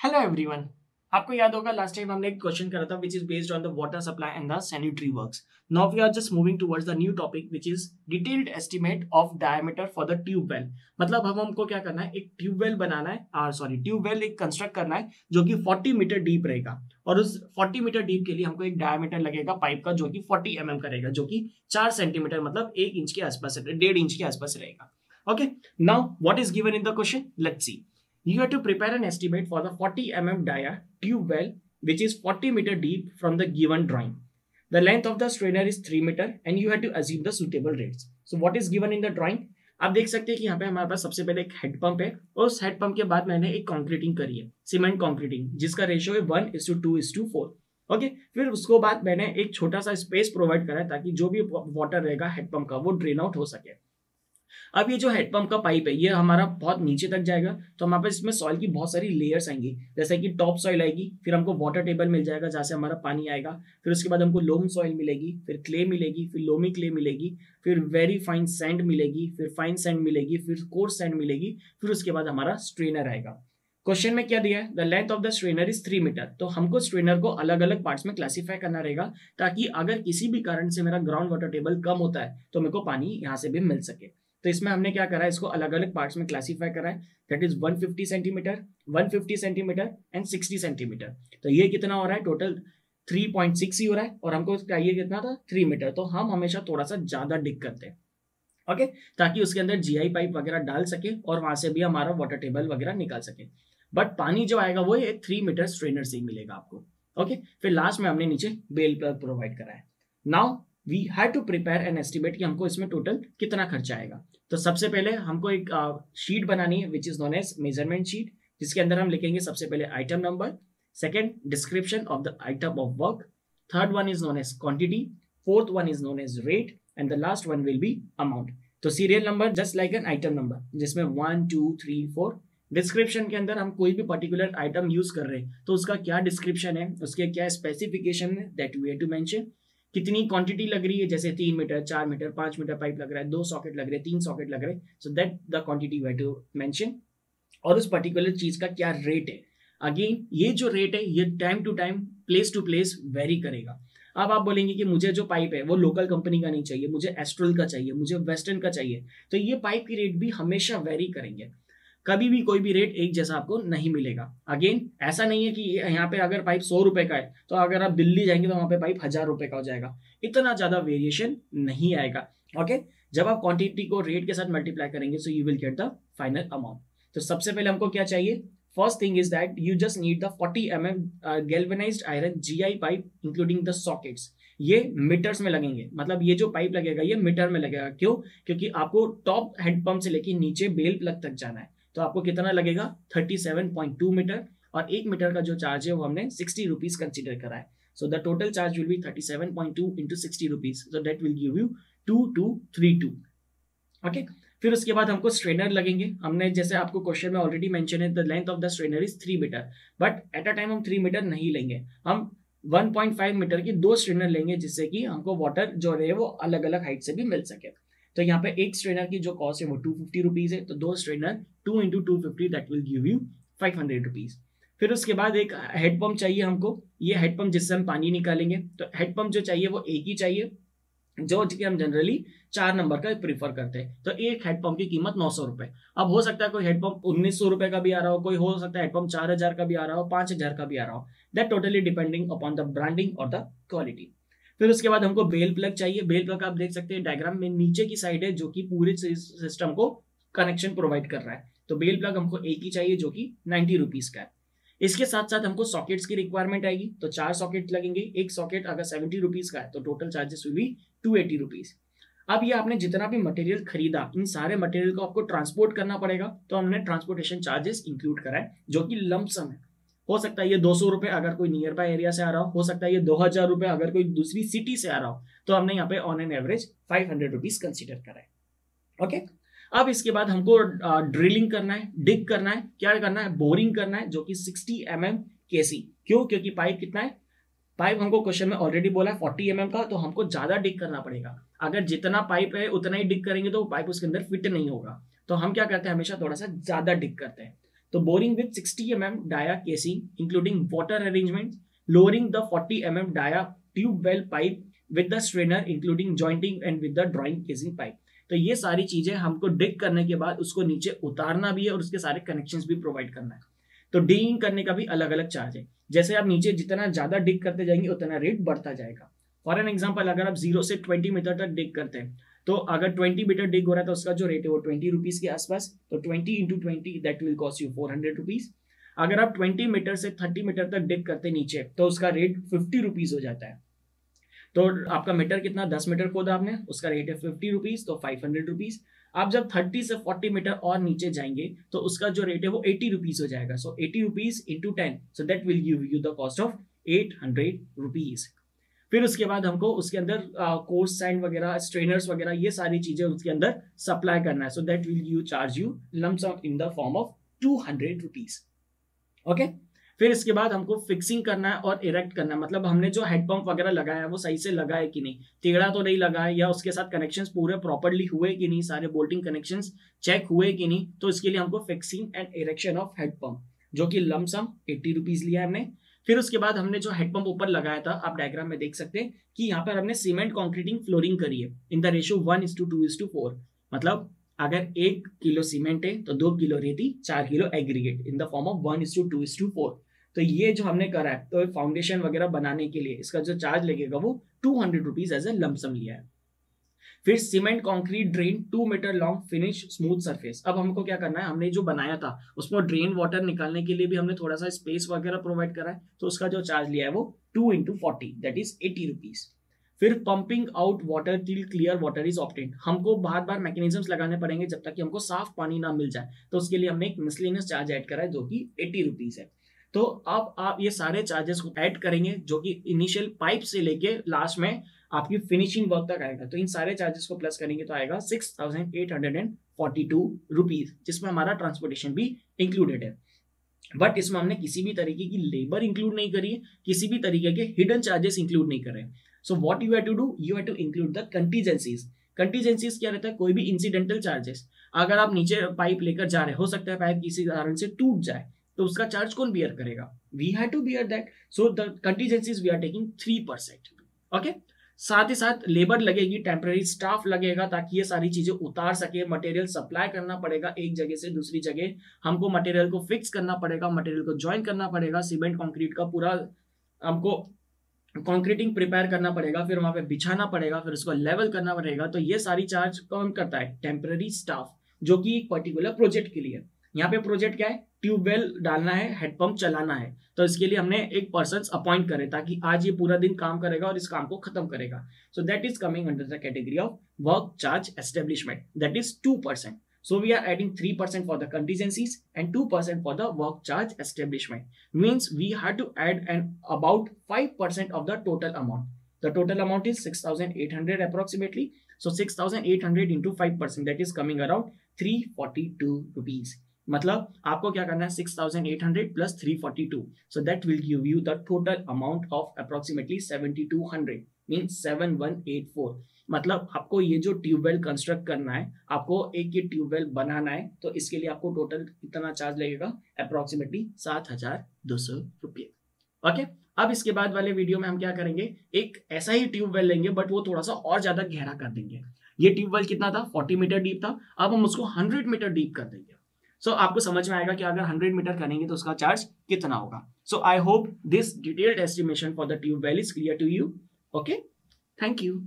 Hello everyone. आपको याद होगा लास्ट टाइम हमने एक क्वेश्चन करा था which is based on the water supply and the sanitary works. Now we are just moving towards the new topic which is detailed estimate of diameter for the tubewell. मतलब हमको क्या करना है, एक ट्यूबवेल बनाना है, tubewell एक construct करना है जो कि 40 मीटर डीप रहेगा और उस 40 मीटर डीप के लिए हमको एक डायमीटर लगेगा पाइप का जो कि 40 का रहेगा, जो कि 4 सेंटीमीटर मतलब 1 इंच के आसपास, 1.5 इंच के आसपास रहेगा। Okay, now what is given in the question, let's see. You have to prepare an estimate for the 40 dia tube well which is 40 meter deep from the given drawing. The length of the strainer is 3 meter and you have to assume the suitable rates. So what is given in the drawing? आप देख सकते हैं कि यहाँ पे हमारे पास सबसे पहले एक हेड पंप है और उस हेड पंप के बाद मैंने एक कंक्रीटिंग करी है, सीमेंट कंक्रीटिंग, जिसका रेशियो है 1:2:4। ओके, फिर उसको बाद मैंने एक छोटा सा स्पेस प्रोवाइड करा है ताकि जो भी वाटर रहेगा हेड पंप का वो ड्रेन आउट हो सके। अब ये जो हेडपंप का पाइप है ये हमारा बहुत नीचे तक जाएगा, तो हमारे पास इसमें सॉइल की बहुत सारी लेयर्स आएंगी, जैसे कि टॉप सॉइल आएगी, फिर हमको वाटर टेबल मिल जाएगा जहाँ से हमारा पानी आएगा, फिर उसके बाद हमको लोम सॉइल मिलेगी, फिर क्ले मिलेगी, फिर लोमी क्ले मिलेगी, फिर वेरी फाइन सैंड मिलेगी, फिर फाइन सैंड मिलेगी, फिर कोर्स सैंड मिलेगी, फिर उसके बाद हमारा स्ट्रेनर आएगा। क्वेश्चन में क्या दिया है, the length of the strainer is 3 metre. तो हमको स्ट्रेनर को अलग अलग पार्ट्स में क्लासीफाई करना रहेगा ताकि अगर किसी भी कारण से मेरा ग्राउंड वाटर टेबल कम होता है तो मेरे को पानी यहाँ से भी मिल सके। तो इसमें हमने क्या करा है, इसको अलग अलग पार्ट्स में क्लासीफाई करा है, that is 150 centimetre, 150 centimetre and 60 centimetre. तो ये कितना हो रहा है, टोटल 3.6 ही हो रहा है और हमको चाहिए कितना था, 3 मीटर। तो हम हमेशा थोड़ा सा ज्यादा डिग करते हैं, ओके, ताकि उसके अंदर जीआई पाइप वगैरह डाल सके और वहां से भी हमारा वाटर टेबल वगैरह निकाल सके। बट पानी जो आएगा वो 3 मीटर स्ट्रेनर से ही मिलेगा आपको। ओके, फिर लास्ट में हमने नीचे बेल प्लग प्रोवाइड करा है। Now we have to prepare an estimate कि हमको इसमें टोटल कितना खर्चा आएगा। तो सबसे पहले हमको एक शीट बनानी है which is known as measurement sheet, जिसके अंदर हम लिखेंगे सबसे पहले item number, second description of the item of work, third one is known as quantity, fourth one is known as rate and the last one will be amount. तो serial number just like an item number, जिसमें 1 2 3 4। Description के अंदर हम कोई भी particular item use कर रहे हैं तो उसका क्या डिस्क्रिप्शन है, उसके क्या स्पेसिफिकेशन है, that we have to mention. कितनी क्वांटिटी लग रही है, जैसे 3 मीटर, 4 मीटर, 5 मीटर पाइप लग रहा है, 2 सॉकेट लग रहे हैं, 3 सॉकेट लग रहे हैं, so that the quantity we have to mention. और उस पर्टिकुलर चीज का क्या रेट है। अगेन ये जो रेट है ये time to time, place to place vary करेगा। अब आप बोलेंगे कि मुझे जो पाइप है वो लोकल कंपनी का नहीं चाहिए, मुझे एस्ट्रल का चाहिए, मुझे वेस्टर्न का चाहिए, तो ये पाइप की रेट भी हमेशा वेरी करेंगे। कभी भी कोई भी रेट एक जैसा आपको नहीं मिलेगा। अगेन ऐसा नहीं है कि यहाँ पे अगर पाइप 100 रुपए का है तो अगर आप दिल्ली जाएंगे तो वहां पे पाइप 1000 रुपए का हो जाएगा, इतना ज्यादा वेरिएशन नहीं आएगा। ओके, जब आप क्वांटिटी को रेट के साथ मल्टीप्लाई करेंगे so you will get the final amount. तो सबसे पहले हमको क्या चाहिए, first thing is that you just need the 40 galvanised iron GI pipe including the sockets. ये मीटर्स में लगेंगे, मतलब ये जो पाइप लगेगा ये मीटर में लगेगा। क्यों? क्योंकि आपको टॉप हेडपंप से लेके नीचे बेल प्लग तक जाना है, तो आपको कितना लगेगा, 37.2 मीटर, और 1 मीटर का जो चार्ज है वो हमने 60 रुपीज कंसिडर करा है। So the total charge will be 37.2 into 60 rupees, so that will give you 2232। Okay, फिर उसके बाद हमको स्ट्रेनर लगेंगे। हमने जैसे आपको क्वेश्चन में ऑलरेडी मेंशन है, the length of the strainer is 3 metre, but at a time हम 3 मीटर नहीं लेंगे, हम 1.5 मीटर की 2 स्ट्रेनर लेंगे, जिससे कि हमको वाटर जो रहे वो अलग अलग हाइट से भी मिल सके। तो यहाँ पे एक स्ट्रेनर की जो कॉस्ट है वो 250 रुपीज है, तो 2 strainer 2 into 250 that will give you 500 rupees. फिर उसके बाद एक हेडपंप चाहिए हमको, ये हेडपंप जिससे हम पानी निकालेंगे। तो हेडपंप जो चाहिए वो एक ही चाहिए, जो कि हम जनरली 4 नंबर का प्रीफर करते हैं। तो एक हेडपंप की कीमत 900 रुपए। अब हो सकता है कोई हेडपंप 1900 रुपए का भी आ रहा हो, कोई हो सकता है हेडपंप 4000 का भी आ रहा हो, 5000 का भी आ रहा हो, that totally depending upon the branding और द क्वालिटी। फिर उसके बाद हमको बेल प्लग चाहिए। बेल प्लग आप देख सकते हैं डायग्राम में नीचे की साइड है, जो कि पूरे सिस्टम को कनेक्शन प्रोवाइड कर रहा है। तो बेल प्लग हमको एक ही चाहिए जो कि 90 रुपीज का है। इसके साथ साथ हमको सॉकेट्स की रिक्वायरमेंट आएगी, तो 4 सॉकेट लगेंगे। एक सॉकेट अगर 70 रुपीज का है तो total charges will be 280 rupees. अब ये आपने जितना भी मटेरियल खरीदा, इन सारे मटेरियल को आपको ट्रांसपोर्ट करना पड़ेगा, तो हमने ट्रांसपोर्टेशन चार्जेस इंक्लूड करा है, जो कि लमसम है। हो सकता है ये 200 रुपए अगर कोई नियर बाय एरिया से आ रहा हो सकता है ये 2000 रुपए अगर कोई दूसरी सिटी से आ रहा हो, तो हमने यहाँ पे on an average 500 rupees consider करा है। ओके, अब इसके बाद हमको ड्रिलिंग करना है, डिग करना है, क्या करना है, बोरिंग करना है, जो कि 60 mm केसी। क्यों? क्योंकि पाइप कितना है, पाइप हमको क्वेश्चन में ऑलरेडी बोला है 40 mm का, तो हमको ज्यादा डिग करना पड़ेगा। अगर जितना पाइप है उतना ही डिग करेंगे तो पाइप उसके अंदर फिट नहीं होगा, तो हम क्या करते हैं, हमेशा थोड़ा सा ज्यादा डिग करते हैं। तो boring with 60 mm dia casing including water arrangement, lowering the 40 mm dia tube well pipe with the strainer including jointing and with the drawing casing pipe. तो ये सारी चीजें हमको डिग करने के बाद उसको नीचे उतारना भी है और उसके सारे कनेक्शंस भी प्रोवाइड करना है। तो डिगिंग करने का भी अलग अलग चार्ज है। जैसे आप नीचे जितना ज्यादा डिग करते जाएंगे उतना रेट बढ़ता जाएगा। फॉर एन एग्जाम्पल, अगर आप 0 से 20 मीटर तक डिग करते हैं तो अगर 20 मीटर डिग हो रहा है तो उसका जो रेट है वो 20 रुपीज के आसपास। तो 20 into 20 that will cost you 400 rupees. अगर आप 20 मीटर से 30 मीटर तक डिग करते नीचे तो उसका रेट 50 रुपीज हो जाता है। तो आपका मीटर कितना, 10 मीटर खोदा आपने, उसका रेट है 50 रुपीज, तो 500 रुपीज। आप जब 30 से 40 मीटर और नीचे जाएंगे तो उसका जो रेट है वो 80 रुपीज हो जाएगा। सो 80 rupees into 10, so that will give you the cost of 800 rupees. फिर उसके बाद हमको उसके अंदर कोर्स सैंड वगैरह, स्ट्रेनर्स वगैरह, ये सारी चीजें उसके अंदर सप्लाई करना है। So that will you charge you lump sum in the form of 200 rupees. Okay, फिर इसके बाद हमको फिक्सिंग करना है और इरेक्ट करना है। मतलब हमने जो हेडपंप वगैरह लगाया है वो सही से लगा है कि नहीं, टेढ़ा तो नहीं लगा है, या उसके साथ कनेक्शंस पूरे प्रॉपर्ली हुए कि नहीं, सारे बोल्टिंग कनेक्शंस चेक हुए कि नहीं। तो इसके लिए हमको fixing and erection of head pump, जो कि लम्प सम 80 रुपीज लिया है हमने। फिर उसके बाद हमने जो हेडपंप ऊपर लगाया था, आप डायग्राम में देख सकते हैं कि यहाँ पर हमने सीमेंट कॉन्क्रीटिंग फ्लोरिंग करी है इन द रेशियो 1:2:4। मतलब अगर 1 किलो सीमेंट है तो 2 किलो रेती, 4 kilo aggregate in the form of 1:2:4। तो ये जो हमने करा है, तो फाउंडेशन वगैरह बनाने के लिए इसका जो चार्ज लगेगा वो 200 rupees as a lump sum लिया है। फिर cement concrete drain 2 metre long finish smooth surface. अब हमको क्या करना है, हमने जो बनाया था उसमें ड्रेन वाटर निकालने के लिए भी हमने थोड़ा सा स्पेस वगैरह प्रोवाइड करा है। तो उसका जो चार्ज लिया है वो 2:40 दैट इज 80 रुपीज। फिर pumping out water till clear water is obtained. हमको बार बार मैकेनिज्म्स लगाने पड़ेंगे जब तक कि हमको साफ पानी ना मिल जाए। तो उसके लिए हमने एक मिसलेनियस चार्ज ऐड करा है जो कि 80 रुपीज है। तो अब आप ये सारे चार्जेस को ऐड करेंगे जो कि इनिशियल पाइप से लेके लास्ट में आपकी फिनिशिंग वर्क तक आएगा। तो इन सारे चार्जेस को प्लस करेंगे तो आएगा 6,842 रुपीज, जिसमें हमारा ट्रांसपोर्टेशन भी इंक्लूडेड है। बट इसमें हमने किसी भी तरीके की लेबर इंक्लूड नहीं करी है, किसी भी तरीके के हिडन चार्जेस इंक्लूड नहीं कर रहे हैं। So what you have to do, you have to include the contingencies. Contingencies क्या रहता है, कोई भी इंसिडेंटल चार्जेस। अगर आप नीचे पाइप लेकर जा रहे, हो सकता है पाइप किसी कारण से टूट जाए, तो उसका चार्ज कौन बियर करेगा, we have to bear that. So the contingencies we are taking 3%। Okay, साथ ही साथ लेबर लगेगी, टेम्पररी स्टाफ लगेगा ताकि ये सारी चीजें उतार सके। मटेरियल सप्लाई करना पड़ेगा एक जगह से दूसरी जगह, हमको मटेरियल को फिक्स करना पड़ेगा, मटेरियल को ज्वाइन करना पड़ेगा, सीमेंट कंक्रीट का पूरा हमको कंक्रीटिंग प्रिपेयर करना पड़ेगा, फिर वहां पे बिछाना पड़ेगा, फिर उसको लेवल करना पड़ेगा। तो ये सारी चार्ज कौन करता है, टेम्पररी स्टाफ, जो कि एक पर्टिकुलर प्रोजेक्ट के लिए। यहाँ पे प्रोजेक्ट क्या है, ट्यूबवेल डालना है, हेडपंप चलाना है। तो इसके लिए हमने एक पर्सन अपॉइंट करे ताकि आज ये पूरा दिन काम करेगा और इस काम को खत्म करेगा। So that is coming under the category of work charge establishment, that is 2%. So we are adding 3% for the contingencies and 2% for the work charge establishment. Means we had to add about 5% of the total amount. The total amount is 6,800 approximately. So 6,800 into 5%, that is coming around 342 rupees. मतलब आपको क्या करना है, 6,800 plus 342. So that will give you the total amount of approximately 7,200. Means 7,184. मतलब आपको ये जो tubewell construct करना है, आपको एक ये ट्यूबवेल बनाना है, तो इसके लिए आपको टोटल कितना चार्ज लगेगा, अप्रोक्सीमेटली 7,200 रुपये। ओके, अब इसके बाद वाले वीडियो में हम क्या करेंगे, एक ऐसा ही ट्यूबवेल लेंगे बट वो थोड़ा सा और ज्यादा गहरा कर देंगे। ये ट्यूबवेल कितना था, 40 मीटर डीप था, अब हम उसको 100 मीटर डीप कर देंगे। सो आपको समझ में आएगा कि अगर 100 मीटर करेंगे तो उसका चार्ज कितना होगा। So I hope this detailed estimation for the tubewell is clear to you. Okay, thank you.